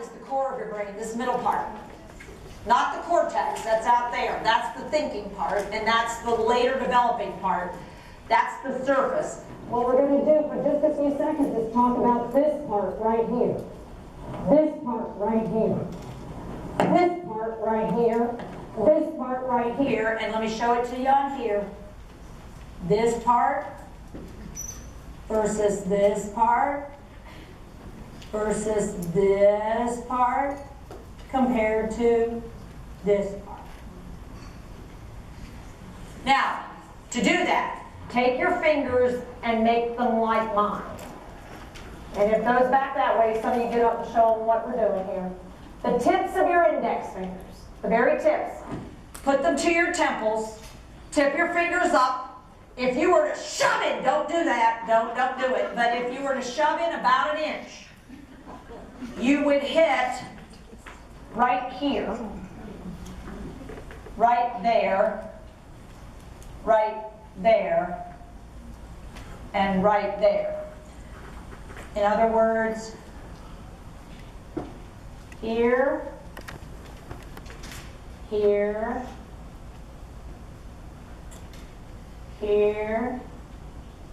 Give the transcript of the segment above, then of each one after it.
is the core of your brain, this middle part. Not the cortex, that's out there. That's the thinking part, and that's the later developing part. That's the surface. What we're going to do for just a few seconds is talk about this part right here. This part right here. This part right here. This part right here. And let me show it to you on here. This part versus this part versus this part compared to this part. Now, to do that, take your fingers and make them like mine. And it goes back that way, so you get up and show them what we're doing here. The tips of your index fingers, the very tips, put them to your temples, tip your fingers up. If you were to shove it, don't do that, don't do it. But if you were to shove in about 1 inch, you would hit right here, right there, and right there. In other words, here, here, here.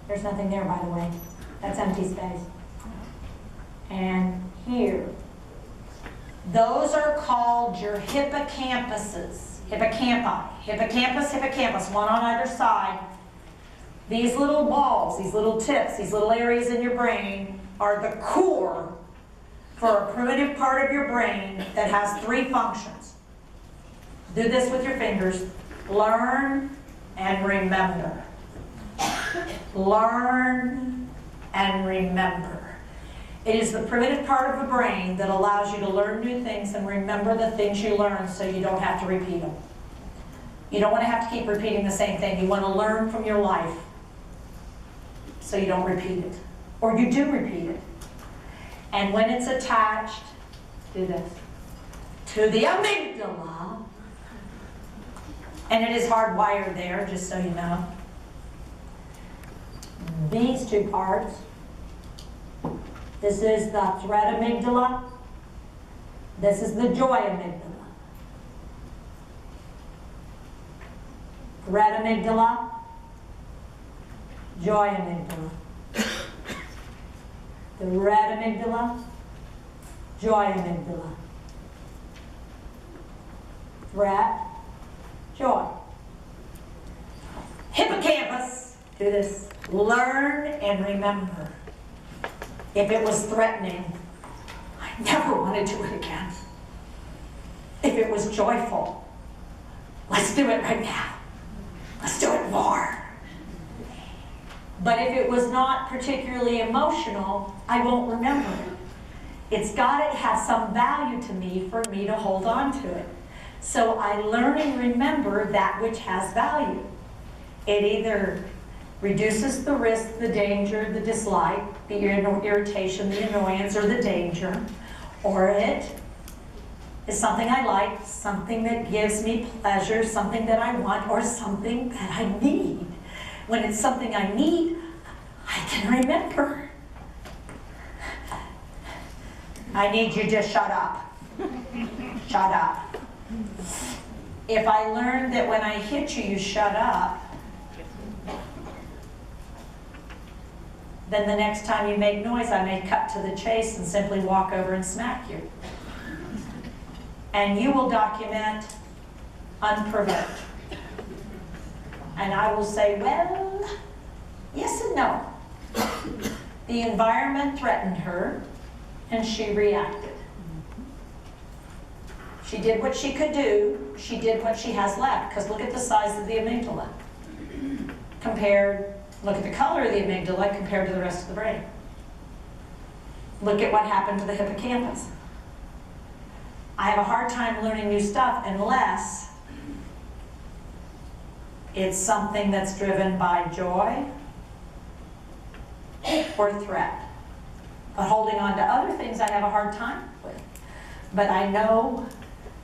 There's nothing there, by the way. That's empty space. And here. Those are called your hippocampuses. Hippocampus, one on either side. These little balls, these little tips, these little areas in your brain are the core for a primitive part of your brain that has 3 functions. Do this with your fingers. Learn and remember. Learn and remember. It is the primitive part of the brain that allows you to learn new things and remember the things you learn so you don't have to repeat them. You don't want to have to keep repeating the same thing. You want to learn from your life so you don't repeat it. Or you do repeat it. And when it's attached, do this, to the amygdala, and it is hardwired there, just so you know. These 2 parts, this is the threat amygdala, this is the joy amygdala. Threat amygdala, joy amygdala. The red amygdala, joy amygdala. Threat, joy. Hippocampus, do this. Learn and remember. If it was threatening, I never want to do it again. If it was joyful, let's do it right now. Let's do it more. But if it was not particularly emotional, I won't remember it. It's got to have some value to me for me to hold on to it. So I learn and remember that which has value. It either reduces the risk, the danger, the dislike, the irritation, the annoyance, or the danger, or it is something I like, something that gives me pleasure, something that I want, or something that I need. When it's something I need, I can remember. I need you to shut up. Shut up. If I learn that when I hit you, you shut up, then the next time you make noise, I may cut to the chase and simply walk over and smack you. And you will document unprovoked. And I will say, well, yes and no. The environment threatened her, and she reacted. She did what she could do. She did what she has left, because look at the size of the amygdala. Look at the color of the amygdala compared to the rest of the brain. Look at what happened to the hippocampus. I have a hard time learning new stuff unless it's something that's driven by joy or threat. But holding on to other things I have a hard time with. But I know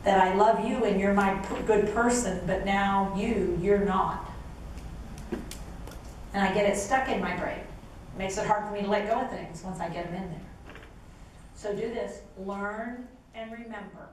that I love you and you're my good person, but now you're not. And I get it stuck in my brain. It makes it hard for me to let go of things once I get them in there. So do this. Learn and remember.